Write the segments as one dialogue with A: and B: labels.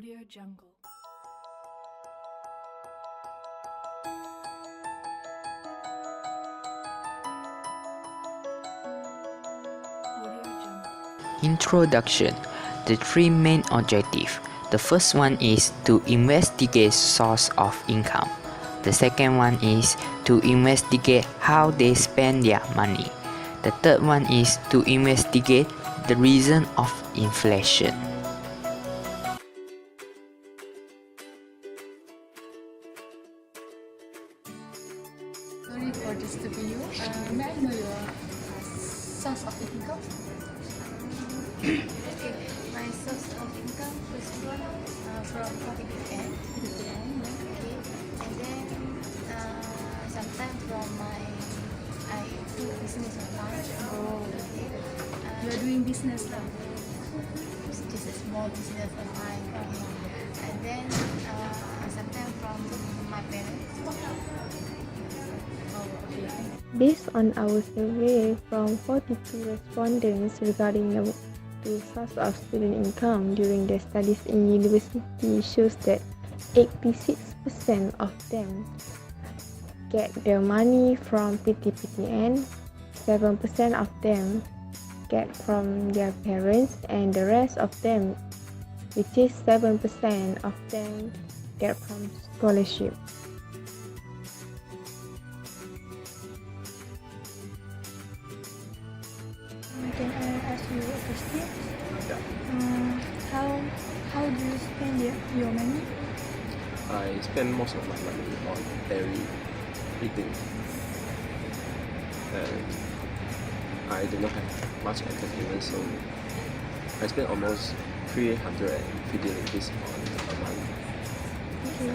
A: Audio Jungle.
B: Introduction. The three main objectives. The first one is to investigate source of income. The second one is to investigate how they spend their money. The third one is to investigate the reason of inflation.
C: Sorry for disturbing you. May I know your source of income?
D: Okay, my source of income first one from BEEB10. Okay, and then sometimes from I do business online.
C: Oh,
D: Okay,
C: you are doing business now.
D: just a small business online. Okay, and then sometimes from my parents.
C: Oh, okay.
E: Based on our survey from 42 respondents regarding the source of student income during their studies in university shows that 86% of them get their money from PTPTN, 7% of them get from their parents, and the rest of them, which is 7% of them, get from scholarship.
F: Can I ask you a question? How do you spend your money?
G: I spend most of my money on daily eating, and I do not have much entertainment, so I spend almost 350 rupees on a month.
F: Okay.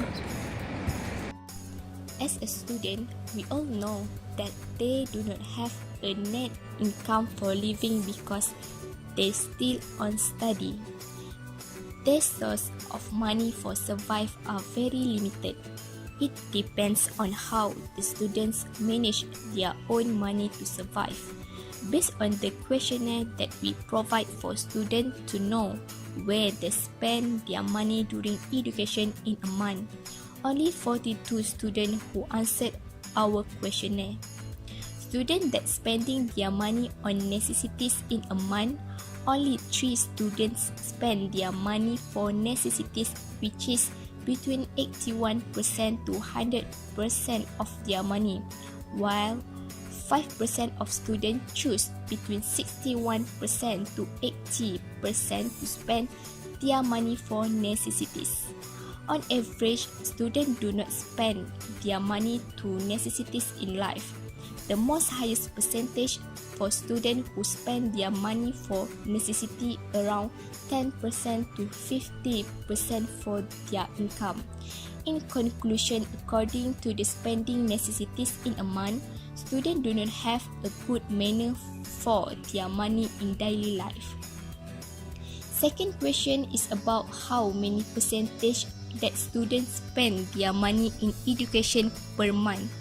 H: As a student, we all know that they do not have a net income for living because they still on study. Their source of money for survive are very limited. It depends on how the students manage their own money to survive. Based on the questionnaire that we provide for students to know where they spend their money during education in a month, only 42 students who answered our questionnaire. Students that spending their money on necessities in a month, only 3 students spend their money for necessities, which is between 81% to 100% of their money, while 5% of students choose between 61% to 80% to spend their money for necessities. On average, students do not spend their money to necessities in life. The most highest percentage for students who spend their money for necessity around 10% to 50% for their income. In conclusion, according to the spending necessities in a month, students do not have a good manner for their money in daily life. Second question is about how many percentage that students spend their money in education per month.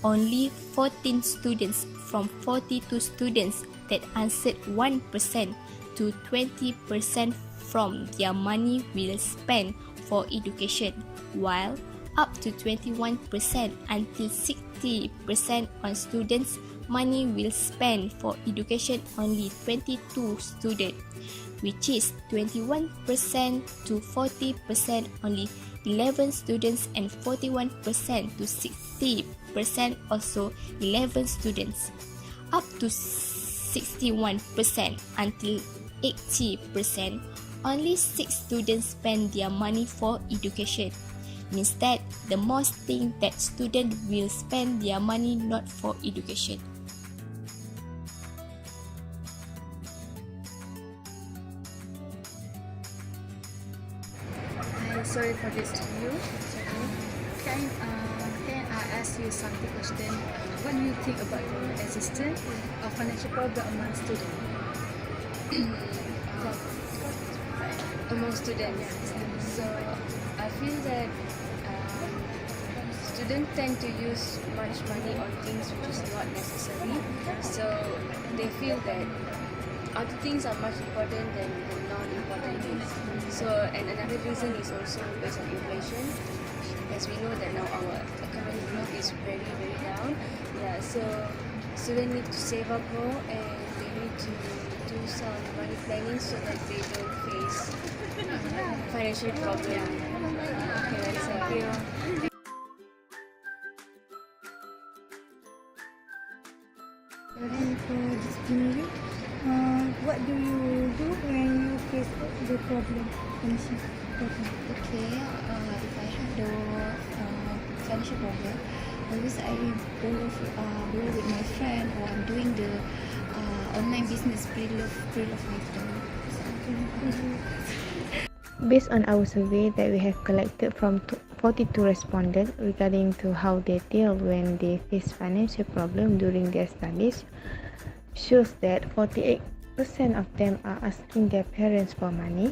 H: Only 14 students from 42 students that answered 1% to 20% from their money will spend for education, while up to 21% until 60% on students' money will spend for education. Only 22 students, which is 21% to 40%, only 11 students, and 41% to 60%, also 11 students. Up to 61% until 80%, only 6 students spend their money for education. Means that the most thing that students will spend their money not for education.
C: Sorry for this to you. Can I ask you something question? What do you think about the existence of financial problem among students?
I: Among students. So I feel that students tend to use much money on things which is not necessary. So they feel that other things are much important than the non-important So, and another reason is also based on inflation, as we know that now our economic growth is very very down. Yeah, so students need to save up more and they need to do some money planning so that they don't face financial problem. Okay, then thank you.
F: Then for disciplinary, what do you do when you face the problem, financial problem?
A: Okay, if I have the financial problem, always I go with my friend or I'm doing the online business pre-love item.
E: Based on our survey that we have collected from 42 respondents regarding to how they deal when they face financial problem during their studies, shows that 48% of them are asking their parents for money,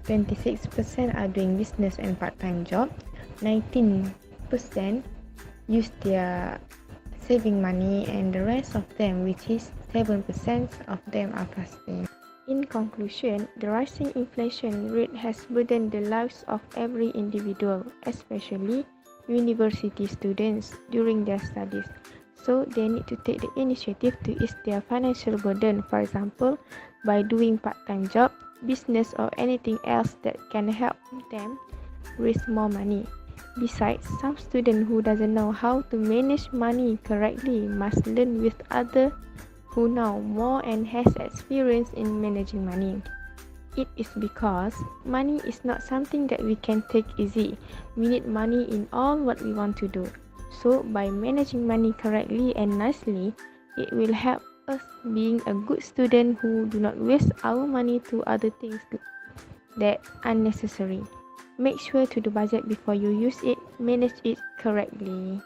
E: 26% are doing business and part-time job, 19% use their saving money, and the rest of them, which is 7% of them, are fasting. In conclusion, the rising inflation rate has burdened the lives of every individual, especially university students during their studies. So they need to take the initiative to ease their financial burden, for example, by doing part-time job, business or anything else that can help them raise more money. Besides, some student who doesn't know how to manage money correctly must learn with others who know more and has experience in managing money. It is because money is not something that we can take easy. We need money in all what we want to do. So by managing money correctly and nicely, it will help us being a good student who do not waste our money to other things that unnecessary. Make sure to do budget before you use it. Manage it correctly.